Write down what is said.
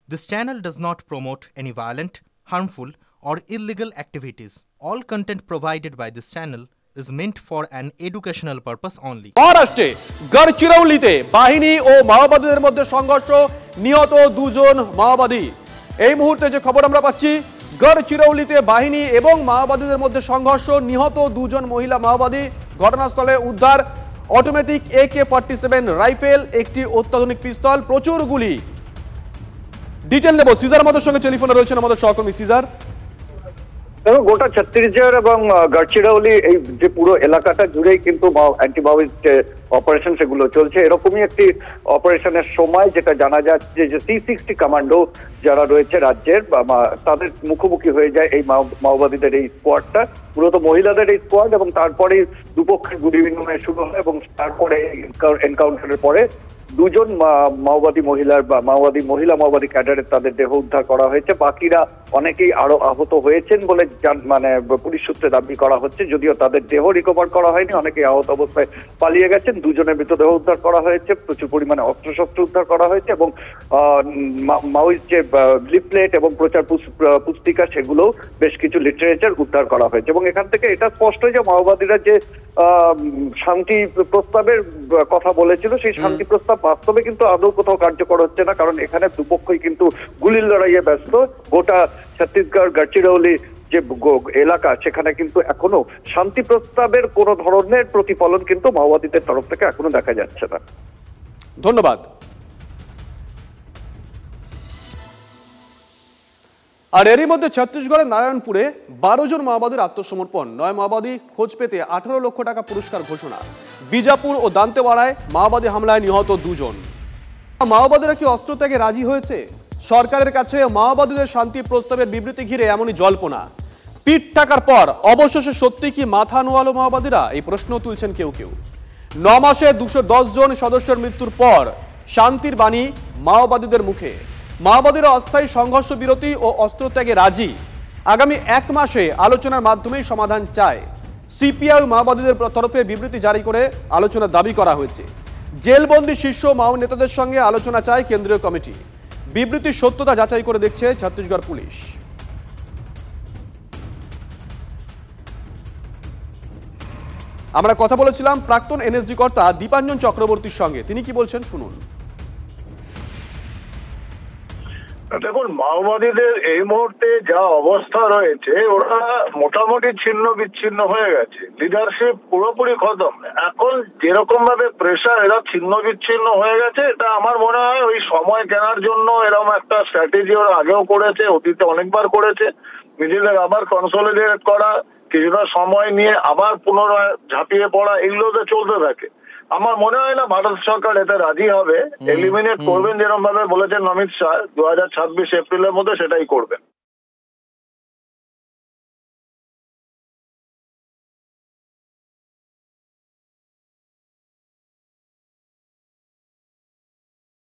This channel does not promote any violent, harmful, or illegal activities. All content provided by this channel is meant for an educational purpose only. মহারাষ্ট্রে গড়চিরৌলিতে বাহিনী ও মাওবাদীদের মধ্যে সংঘর্ষ, নিহত দুজন মাওবাদী। এই মুহূর্তে যে খবর আমরা পাচ্ছি, গড়চিরৌলিতে বাহিনী এবং মাওবাদীদের মধ্যে সংঘর্ষ, নিহত দুজন মহিলা মাওবাদী। ঘটনাস্থলে উদ্ধার অটোমেটিক AK-47 রাইফেল, একটি অত্যাধুনিক পিস্তল, প্রচুর গুলি। ডিটেল নেব, সিজার আমাদের সঙ্গে টেলিফোনে রয়েছেন আমাদের সহকর্মী সিজার। গোটা ছত্তিশগড় এবং গড়চিরৌলি এই যে পুরো এলাকাটা জুড়েই কিন্তু অ্যান্টি মাওয়িস্ট অপারেশন সেগুলো চলছে। এরকমই একটি অপারেশনের সময় যেটা জানা যাচ্ছে যে C-60 কমান্ডো যারা রয়েছে রাজ্যের তাদের মুখোমুখি হয়ে যায় এই মাওবাদীদের এই স্কোয়াডটা, মূলত মহিলাদের এই স্কোয়াড, এবং তারপরেই দুপক্ষের গুলি বিনিময় শুরু হয় এবং তারপরে এনকাউন্টারের পরে দুজন মাওবাদী মাওবাদী ক্যাডারের তাদের দেহ উদ্ধার করা হয়েছে। বাকিরা অনেকেই আরো আহত হয়েছেন বলে পুলিশ সূত্রে দাবি করা হচ্ছে, যদিও তাদের দেহ রিকভার করা হয়নি, অনেকেই আহত অবস্থায় পালিয়ে গেছেন। দুজনের মৃতদেহ উদ্ধার করা হয়েছে, প্রচুর পরিমাণে অস্ত্রশস্ত্র উদ্ধার করা হয়েছে এবং মাওয়িস্ট যে লিফলেট এবং প্রচার পুস্তিকা সেগুলো বেশ কিছু লিটারেচার উদ্ধার করা হয়েছে। এবং এখান থেকে এটা স্পষ্ট যে মাওবাদীরা যে শান্তি প্রস্তাবের কথা বলেছিল, সেই শান্তি প্রস্তাব বাস্তবে কিন্তু আদৌ কোথাও কার্যকর হচ্ছে না, কারণ এখানে দুপক্ষই কিন্তু গুলির লড়াইয়ে ব্যস্ত। গোটা ছত্তিশগড় গড়চিরৌলি যে এলাকা, সেখানে কিন্তু এখনো শান্তি প্রস্তাবের কোন ধরনের প্রতিফলন কিন্তু মাওবাদীদের তরফ থেকে এখনো দেখা যাচ্ছে না। ধন্যবাদ। আর এরই মধ্যে ছত্তিশগড়ের নারায়ণপুরে 12 জন মাওবাদীর আত্মসমর্পণ, 9 মাওবাদী খোঁজ পেতে 18 লক্ষ টাকা পুরস্কার ঘোষণা। বিজাপুর ও দান্তেওয়াড়ায় মাওবাদী হামলায় নিহত 2 জন। মাওবাদীরা কি অস্ত্র ত্যাগে রাজি হয়েছে? সরকারের কাছে মাওবাদীদের শান্তি প্রস্তাবের বিবৃতি ঘিরে এমনই জল্পনা। পিঠ টাকার পর অবশেষে সত্যি কি মাথা নোয়ালো মাওবাদীরা, এই প্রশ্ন তুলছেন কেউ কেউ। 9 মাসে 210 জন সদস্যের মৃত্যুর পর শান্তির বাণী মাওবাদীদের মুখে। মাওবাদীরা অস্থায়ী সংঘর্ষ বিরতি ও অস্ত্র ত্যাগে রাজি। আগামী 1 মাসে আলোচনার মাধ্যমেই সমাধান চায়। সিপিআই মাওবাদীদের তরফে বিবৃতি জারি করে আলোচনার দাবি করা হয়েছে। জেলবন্দি শীর্ষ মাও নেতাদের সঙ্গে আলোচনা চায় কেন্দ্রীয় কমিটি। বিবৃতির সত্যতা যাচাই করে দেখছে ছত্তিশগড় পুলিশ। আমরা কথা বলেছিলাম প্রাক্তন এনএসজি কর্তা দীপাঞ্জন চক্রবর্তীর সঙ্গে, তিনি কি বলছেন শুনুন। দেখুন, মাওবাদীদের এই মুহূর্তে যা অবস্থা রয়েছে, ওরা মোটামুটি ছিন্ন বিচ্ছিন্ন হয়ে গেছে, লিডারশিপ পুরোপুরি খতম। এখন যেরকম ভাবে প্রেশার, এরা ছিন্ন বিচ্ছিন্ন হয়ে গেছে। এটা আমার মনে হয় ওই সময় কেনার জন্য এরকম একটা স্ট্র্যাটেজি ওরা আগেও করেছে, অতীতে অনেকবার করেছে। নিজেদের আবার কনসলিডেট করা, কিছুটা সময় নিয়ে আবার পুনরায় ঝাঁপিয়ে পড়া, এগুলোতে চলতে থাকে। আমার মনে হয় না ভারত সরকার এতে রাজি হবে। এলিমিনেট করবেন যেরকম ভাবে বলেছেন অমিত শাহ 2026 এপ্রিলের মধ্যে, সেটাই করবেন।